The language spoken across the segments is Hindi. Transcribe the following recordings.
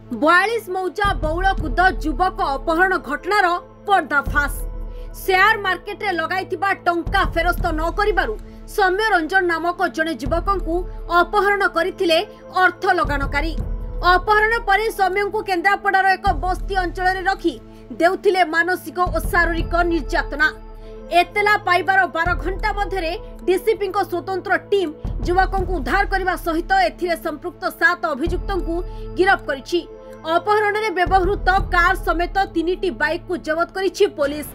42 मौजा बौलकुद युवक अपहरण घटनार पर्दाफाश। शेयर मार्केट रे लगाइथिबा टंका फेरस्त न करिबारु सौम्य रंजन नामक जने युवक को अपहरण करथिले अर्थ लगानकारी। अपहरण पर सौम्य को केन्द्रापड़ार एक बस्ती अंचल रे रखी देउथिले मानसिक और शारीरिक निर्यातना। एतला पाइबार 12 घंटा मध्य डीसीपी स्वतंत्र टीम युवक को उद्धार करने सहित एथिरे संपृक्त 7 अभियुक्त को गिरफ्त करिछि। अपहरण में व्यवहृत कार समेत 3टी बाइक को जबत करिछि पुलिस।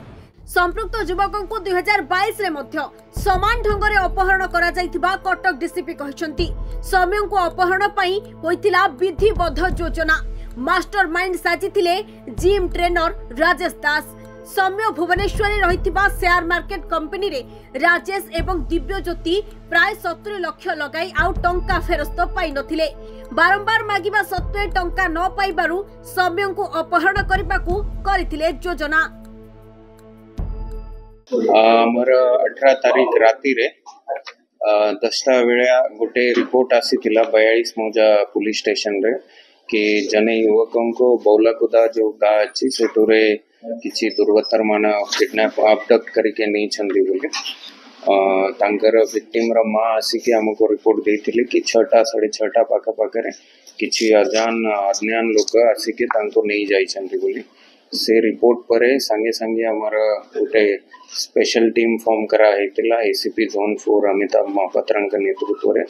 संपृक्त युवक को 2022 रे मध्य समान ढंग से अपहरण करा जाइथिबा कटक डीसीपी कहछंती। सौम्य को अपहरण पई होइथिला विधिबद्ध योजना। मास्टर माइंड साजिथिले जिम ट्रेनर राजेश दास। सौम्य भुवनेश्वर रहिथिबा शेयर मार्केट कंपनी रे राजेश एवं दिव्यज्योति प्राय 70 लाख लगाई आउ टंका फेरस्त पाई नथिले। बारंबार मागिबा सत्वे टंका न पाइबारु सौम्य को अपहरण करबाकू करथिले योजना। हमर 18 तारीख राति रे 10टा बेला गोटे रिपोर्ट आसीथिला 42 मौजा पुलिस स्टेशन रे कि जने युवकों को बौलकुदा जो गाँ अच्छी सेठुरे किसी दुर्वृत्तर मान किडनैप अबडक्ट करके नहीं छंदी बोले तांकर विक्टिम रा मां आसिके हमको रिपोर्ट देथिले कि 6टा 6:30 पाखा पाखरे किसी अज्ञान लोक आसिके तांको नहीं जाई छंदी बोली से रिपोर्ट पर संगे संगे हमार गोटे स्पेशल टीम फॉर्म करा हेतिला। एसीपी जोन 4 अमिताभ महापात्र नेतृत्व रे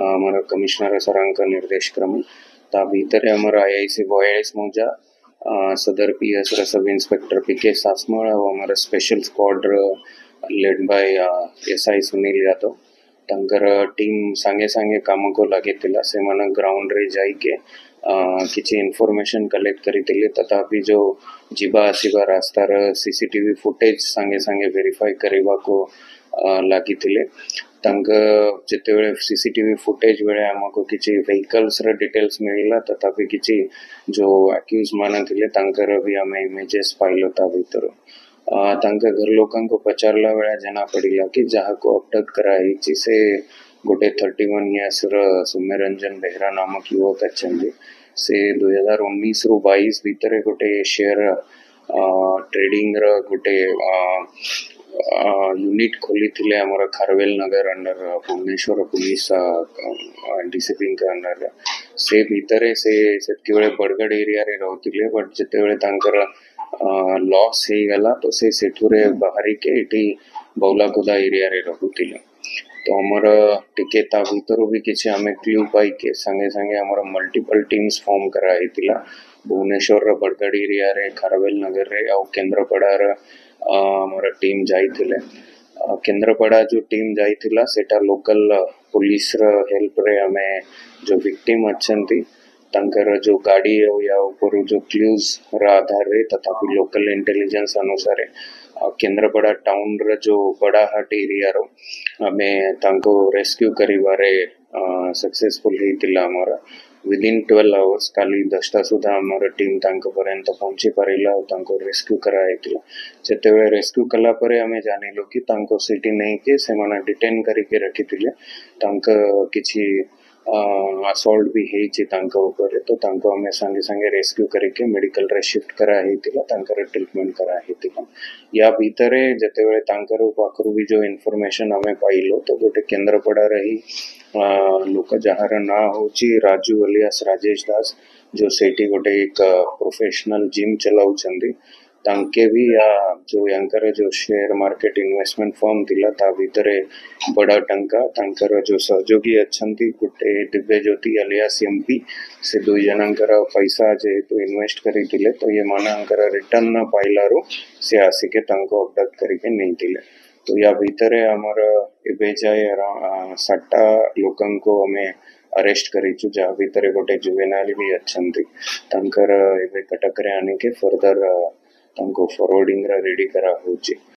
हमार कमिश्नर सरांक निर्देश क्रम ता भीतर हमार आईआईसी 42 मौजा सदर पीएस सब इंस्पेक्टर पीके सासमल और हमारा special squad led by SI Sunil Yadav तंकर टीम संगे संगे काम को लगे तिला से मन ग्राउंड रे जाई के किछि इन्फॉर्मेशन कलेक्ट करितिले तथापि जो जीवा आसीबा रास्तार सीसीटीवी फुटेज संगे संगे वेरीफाई करबा को लागितिले। तंग जितेबेले सीसीटीवी फुटेज बेले हमको किछि व्हीकल्स रे डिटेल्स मिलिला तथापि किछि जो अक्यूज मान थिले तंकर भी हमें इमेजेस पाइलो ता भीतर तंक घर लोकन को पचारला बेला जना पड़िला कि जहा को अबडक्ट कराई से गोटे 31 इयर्स र सौम्यरंजन बेहरा नामक युवक अच्छे से 2019 रु 22 भीतर गोटे शेयर ट्रेडिंग र गोटे यूनिट खोली थिले हमर खारवेल नगर अंडर भुवनेश्वर पुलिस डीसीपी के अंडर से भीतर से सेति बेले बड़गड़ एरिया रे रहतिले बट जते बेले तांकर लॉस हे गला तो से सेठुरे बाहरी के एटी बौलाकुदा एरिया रे रहतिले तो हमर टिके ता भीतर भी किछि हमें क्लू पाई के संगे संगे हमर मल्टीपल टीम्स फॉर्म करा हेतिला। भुवनेश्वर बड़गड़ एरिया रे खारवेल नगर रे और केन्द्रापड़ा रे हमारा टीम जाइथिले। केन्द्रापड़ा जो टीम जाइथिला सेटा लोकल पुलिस र हेल्प रे हमें जो विक्टिम अच्छंती तंकर जो गाड़ी या ऊपर जो क्लूज रा आधार रे तथापि लोकल इंटेलिजेंस अनुसार केन्द्रापड़ा टाउन र जो बड़ा हाट एरिया रो हमें तांको रेस्क्यू करिबारे सक्सेसफुल हेतिला। हमारा विदिन 12 आवर्स काली 10टा सुधा हमारा टीम तांको पर्यंत पहुंची पारिला और तांको रेस्क्यू करा हेतिला। जेतेबेले रेस्क्यू कला परे हमें जानिलो कि तांको सिटी नहीं के से माने डिटेन करके रखिथिले तांको किछि असॉल्ट भी हेछि तांको ऊपर तो तांको हमें संगे संगे रेस्क्यू करके मेडिकल रे शिफ्ट करा हेतिला तांकर ट्रीटमेंट करा हेतिला। या भीतरे जेतेबेले तांकर पाखरु भी जो इन्फॉर्मेशन हमें पाइलो तो गोटे केन्द्रापड़ा रही लोक जहार ना होची राजू अलियास राजेश दास जो सेठी गोटे एक प्रोफेशनल जिम चलाउछंदी तांके भी या जो यांकर जो शेयर मार्केट इन्वेस्टमेंट फर्म थिला ता भीतरे बड़ा टंका तांकर जो सहयोगी अच्छंती गोटे दिव्यज्योति अलियास एमपी से 2 जनंकर पैसा जेहेतु इन्वेस्ट करिथिले तो ये मानकर रिटर्न न पाइलारो से आसिके तांको अबडक्ट करके नहीं थिले। तो या भीतरे हमर एबे जाय 60 लोकन को हमें अरेस्ट करिछु जहाँ भीतर गोटे जुवेनाइल भी अच्छंती तांकर एबे कटक रे आने के फर्दर तांको फॉरवर्डिंग रा रेडी करा होची।